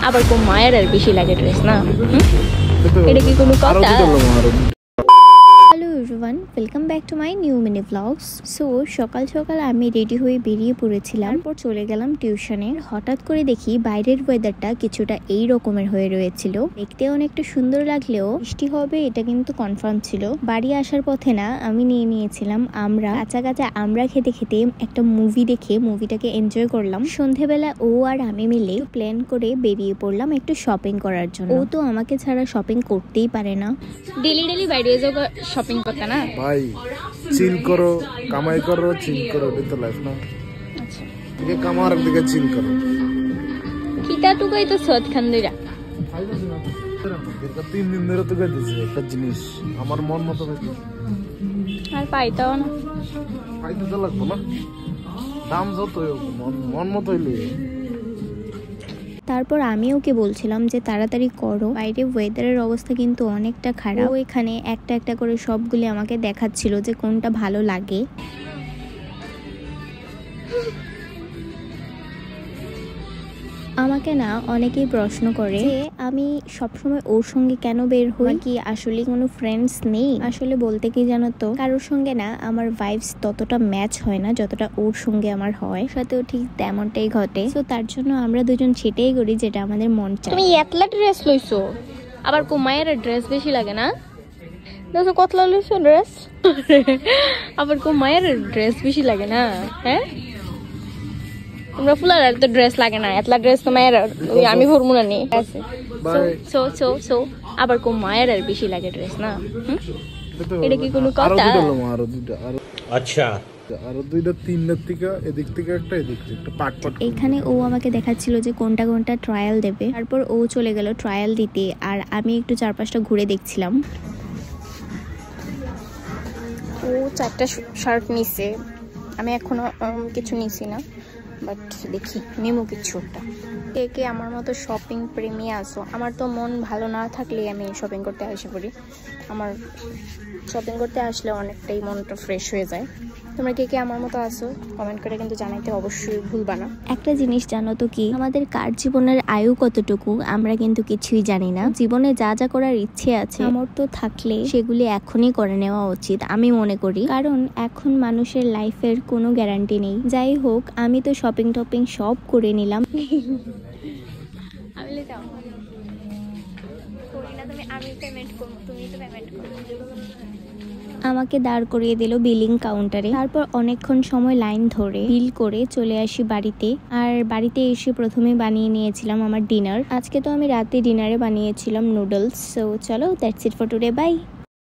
আবার কোন মায়ের আর বেশি লাগে ড্রেস না, এটা কি কোনো কথা? Hello everyone, welcome back to my new mini blogs. So সকাল সকাল আমি রেডি হয়ে বেরিয়ে পড়েছিলাম, তারপর চলে গেলাম টিউশনে। হঠাৎ করে দেখি বাইরের ওয়েদারটা কিছুটা এই রকমের হয়ে রয়েছিল। দেখতে অনেকটা সুন্দর লাগলেও বৃষ্টি হবে এটা কিন্তু কনফার্ম ছিল। বাড়ি আসার পথে না আমি নিয়ে নিয়েছিলাম আমরা কাঁচা কাঁচা আমরা খেতে খেতে একটা মুভি দেখে মুভিটাকে এনজয় করলাম। সন্ধেবেলা ও আর আমি মিলে প্ল্যান করে বেরিয়ে পড়লাম একটু শপিং করার জন্য। ও তো আমাকে ছাড়া শপিং করতেই পারে না। ডেলি ডেলি বাইরে যাও শপিং করতে না ভাই, চিল করো, কামাই করো, চিল করো, এটা তো লাইফ না। আচ্ছা, দিকে কামার দিকে চিল করো। কিটা টুকাই তো সদ খান দিরা 3 দিন ধরে তো গাইতেছি একটা জিনিস আমার মন মতো হইছে আর পাইতাও না। পাইতে তো লাগবো না, দাম যত মন মতো হইলে। তারপর আমি ওকে বলছিলাম যে তাড়াতাড়ি করো, বাইরে ওয়েদারের অবস্থা কিন্তু অনেকটা খারাপ। ও এখানে একটা একটা করে সবগুলি আমাকে দেখাচ্ছিল যে কোনটা ভালো লাগে। আমাকে না অনেকেই প্রশ্ন করে যে আমি সবসময় ওর সঙ্গে কেন বের হই, কি আসলে কোনো ফ্রেন্ডস নেই? আসলে বলতে কি জানো তো, কারোর সঙ্গে না আমার ভাইবস ততটা ম্যাচ হয় না যতটা ওর সঙ্গে আমার হয়। সাথেও ঠিক তেমনটাই ঘটে। তো তার জন্য আমরা দুজন সেটাই করি যেটা আমাদের মন চায়। তুমি এতলা ড্রেস লইছো, আবার মায়ের ড্রেস বেশি লাগে না? দেখো কতলা লইছো ড্রেস, আবার মায়ের ড্রেস বেশি লাগে না? হ্যাঁ, তোমরা ফুলার আর তো ড্রেস লাগে না, এতলা ড্রেস তো মায়ের আমি ভরমু না নি। সো সো সো আবার মায়ের আর বেশি লাগে ড্রেস না, এটা কি কোনো কথা? আচ্ছা, আরো দুইটা তিনটার থেকে এদিক থেকে একটা এদিক থেকে একটা পাট পাট। এখানে ও আমাকে দেখাচ্ছিল যে কোনটা কোনটা ট্রায়াল দেবে। তারপর ও চলে গেল ট্রায়াল দিতে আর আমি একটু চারপাশটা ঘুরে দেখছিলাম। ও 4টা শার্ট নিছে, আমি এখনো কিছু নিছি না, বাট দেখি নেমো কিছু একটা। কে কে আমার মতো শপিং প্রেমী আছো? আমার তো মন ভালো না থাকলে আমি শপিং করতে এসে পড়ি। আমার শপিং করতে আসলে অনেকটাই মনটা ফ্রেশ হয়ে যায়। তোমরা কে কে আমার মতো আছো কমেন্ট করে কিন্তু জানাইতে অবশ্যই ভুলবা না। একটা জিনিস জানো তো কি, আমাদের কার জীবনের আয়ু কতটুকু আমরা কিন্তু কিছুই জানি না। জীবনে যা যা করার ইচ্ছে আছে আমার তো থাকলে সেগুলি এখনই করে নেওয়া উচিত আমি মনে করি, কারণ এখন মানুষের লাইফের কোনো গ্যারান্টি নেই। যাই হোক, আমি তো শপিং টপিং সব করে নিলাম। আমাকে দাঁড় করিয়ে দিল বিলিং কাউন্টারে। তারপর অনেকক্ষণ সময় লাইন ধরে বিল করে চলে আসি বাড়িতে। আর বাড়িতে এসে প্রথমে বানিয়ে নিয়েছিলাম আমার ডিনার। আজকে তো আমি রাতে ডিনারে বানিয়েছিলাম নুডলস। সো চলো, that's it for today, by.